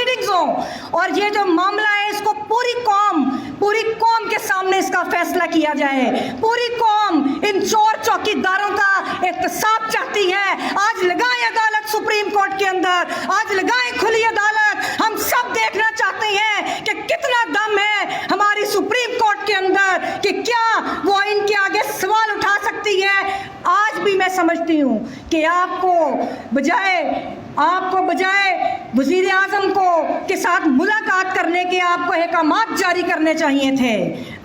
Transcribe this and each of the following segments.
Proceedings हों, और ये जो मामला है इसको पूरी कौम के सामने इसका फैसला किया जाए। पूरी कौम इन चोर चौकीदारों का एहतसाब चाहती है। आज लगाएं अदालत सुप्रीम कोर्ट के अंदर, आज लगाएं खुली अदालत। हम सब देखना चाहते हैं कि कितना दम है हमारी सुप्रीम कोर्ट के अंदर, कि क्या वो इनके आगे सवाल उठा सकती है। आज भी मैं समझती हूँ कि आपको बजाय वज़ीर आज़म को के साथ मुलाकात करने के आपको अहकामात जारी करने चाहिए थे।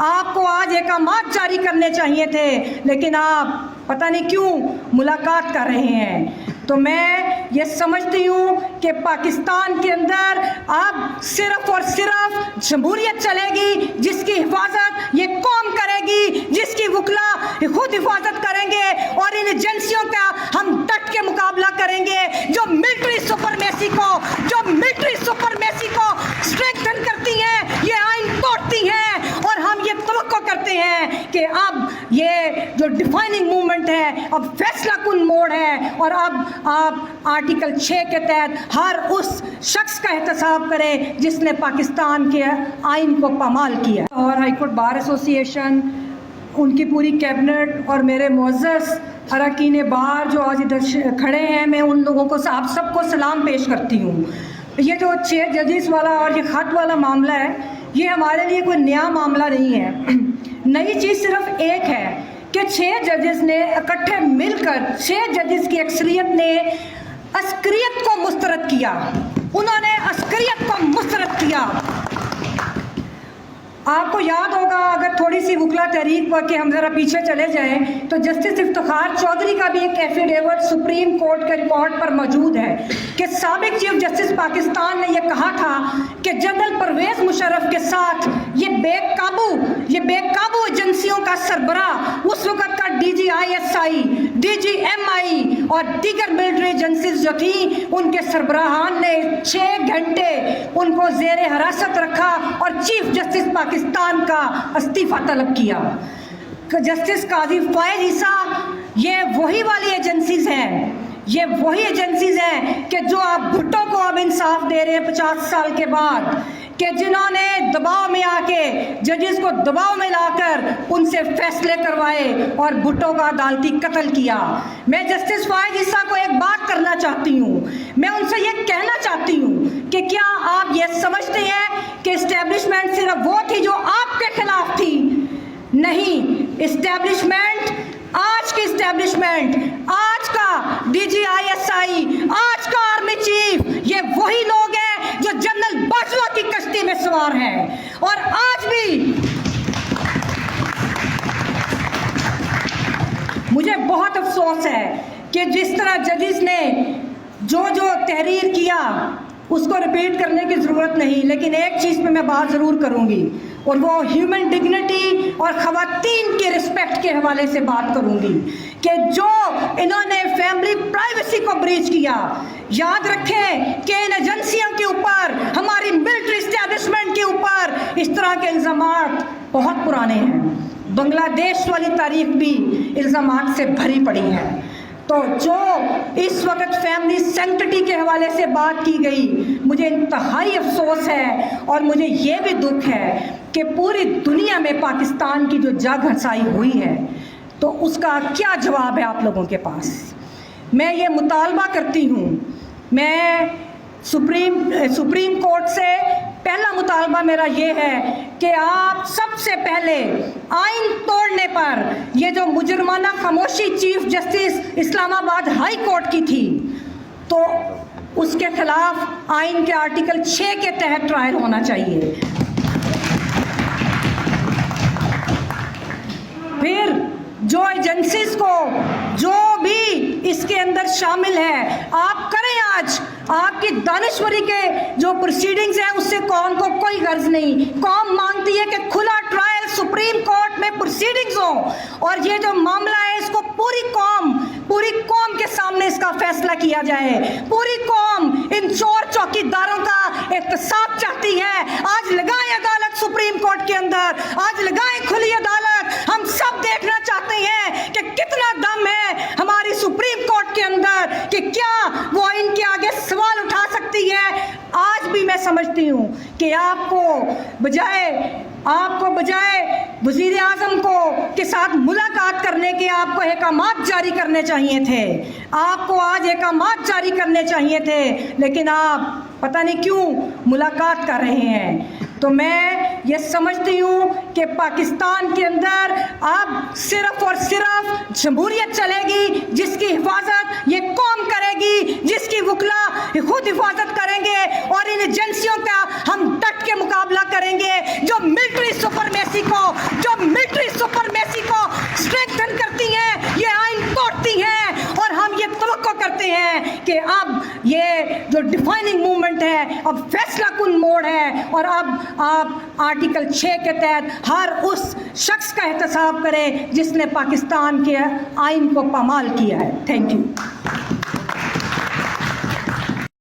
आपको आज अहकामात जारी करने चाहिए थे, लेकिन आप पता नहीं क्यों मुलाकात कर रहे हैं। तो मैं ये समझती हूँ कि पाकिस्तान के अंदर अब सिर्फ और सिर्फ जमहूरियत चलेगी, जिसकी हिफाजत ये कौम करेगी, जिसकी वकला खुद हिफाजत करेंगे, और इन एजेंसियों का हम डट के मुकाबला करेंगे जो मिलिट्री सुपरमेसी को स्ट्रेंथन करती हैं, ये आइन तोड़ती हैं। और हम ये तवक्को करते हैं कि अब ये जो डिफाइनिंग मूवमेंट है अब फैसला कुन मोड़ है, और अब आप आर्टिकल 6 के तहत हर उस शख्स का एहतसाब करें जिसने पाकिस्तान के आइन को पामाल किया। और हाईकोर्ट बार एसोसिएशन, उनकी पूरी कैबिनेट और मेरे मुअज़्ज़ज़ अरकान बार जो आज इधर खड़े हैं, मैं उन लोगों को आप सबको सलाम पेश करती हूँ। ये जो 6 जजेस वाला और ये ख़त वाला मामला है, ये हमारे लिए कोई नया मामला नहीं है। नई चीज़ सिर्फ एक है कि 6 जजेस ने इकट्ठे मिलकर, 6 जजेस की अक्सरियत ने अस्करियत को मुस्तरद किया। उन्होंने अस्करियत को मुस्तरद किया। आपको याद होगा, अगर थोड़ी सी वकला तहरीक पर के हम ज़रा पीछे चले जाएं, तो जस्टिस इफ्तिखार चौधरी का भी एक एफिडेविट सुप्रीम कोर्ट के रिकॉर्ड पर मौजूद है कि साबिक चीफ जस्टिस पाकिस्तान ने यह कहा था कि जनरल परवेज़ मुशर्रफ के साथ ये बेकाबू एजेंसियों का सरबराह, उस वक़्त का DGISI, DGMI और दीगर मिलिट्री एजेंसीज जो थी, उनके सरबराहान ने 6 घंटे उनको ज़ेर हिरासत रखा और चीफ जस्टिस पाकिस्तान का इस्तीफ़ा तलब किया। जस्टिस काजी फ़ाइज़ ईसा, ये वही वाली एजेंसीज़ हैं कि जो आप भुट्टो को अब इंसाफ दे रहे हैं 50 साल के बाद, कि जिन्होंने दबाव में आके जजेस को दबाव में लाकर उनसे फैसले करवाए और भुट्टो का अदालती कत्ल किया। मैं जस्टिस फ़ाइज़ ईसा को एक बात करना चाहती हूँ, मैं उनसे ये कहना चाहती हूँ कि क्या आप ये समझते हैं कि इस्टेब्लिशमेंट सिर्फ वो थी जो आपके खिलाफ थी? नहीं, इस्टेब्लिशमेंट, आज की इस्टेब्लिशमेंट, आज का DGISI, आज का आर्मी चीफ, ये वही लोग हैं जो जनरल बाजवा की कश्ती में सवार हैं। और आज भी मुझे बहुत अफसोस है कि जिस तरह जजेस ने जो तहरीर किया उसको रिपीट करने की ज़रूरत नहीं, लेकिन एक चीज़ पे मैं बात ज़रूर करूँगी, और वो ह्यूमन डिग्निटी और ख़वातीन के रिस्पेक्ट के हवाले से बात करूँगी कि जो इन्होंने फैमिली प्राइवेसी को ब्रीच किया। याद रखें कि इन एजेंसियों के ऊपर, हमारी मिलिट्री इस्टेब्लिशमेंट के ऊपर इस तरह के इल्ज़ामात बहुत पुराने हैं। बांग्लादेश वाली तारीख भी इल्ज़ामात से भरी पड़ी है। तो जो इस वक्त फैमिली सेंक्टिटी के हवाले से बात की गई, मुझे इंतहाई अफसोस है और मुझे ये भी दुख है कि पूरी दुनिया में पाकिस्तान की जो जग हंसाई हुई है, तो उसका क्या जवाब है आप लोगों के पास। मैं ये मुतालबा करती हूँ, मैं सुप्रीम कोर्ट से पहला मुतालबा मेरा ये है कि आप सबसे पहले आइन तोड़ने पर, ये जो मुजरमाना खामोशी chief justice Islamabad high court की थी, तो उसके खिलाफ आइन के आर्टिकल 6 के तहत ट्रायल होना चाहिए। फिर जो एजेंसीज को, जो भी इसके अंदर शामिल है, आप करें। आज आपकी दानिश्वरी के जो प्रोसीडिंग्स हैं उससे कौम को कोई गर्ज नहीं। कौम मांगती है कि खुला ट्रायल सुप्रीम कोर्ट में प्रोसीडिंग्स हो, और ये जो मामला है इसको पूरी कौम के सामने इसका फैसला किया जाए। पूरी कौम इन चोर चौकीदारों का एहतसाब चाहती है। आज लगाएं अदालत सुप्रीम कोर्ट के अंदर, आज लगाएं खुली अदालत। हम सब देखना चाहते हैं कि कितना दम है हमारी सुप्रीम कोर्ट के अंदर, कि क्या वो इनके आगे सवाल उठा सकती है। आज भी मैं मैं समझती हूँ कि आपको बजाय वज़ीर आज़म को के साथ मुलाकात करने के आपको अहकामात जारी करने चाहिए थे, आपको आज अहकामात जारी करने चाहिए थे, लेकिन आप पता नहीं क्यों मुलाकात कर रहे हैं। तो मैं ये समझती हूँ कि पाकिस्तान के अंदर अब सिर्फ और सिर्फ जमहूरियत चलेगी, जिसकी हिफाजत ये कौम करेगी, जिसकी वकला खुद हिफाजत करेंगे, और इन एजेंसियों का हम डट के मुकाबला करेंगे जो मिलिट्री सुपरमेसी को स्ट्रेंथन करती हैं, ये आइन तोड़ती हैं। और हम ये तवक्को करते हैं कि अब ये जो डिफाइनिंग मूवमेंट है अब फैसला कुन मोड़ है, और अब आप आर्टिकल 6 के तहत हर उस शख्स का एहतसाब करें जिसने पाकिस्तान के आइन को पामाल किया है। Thank you.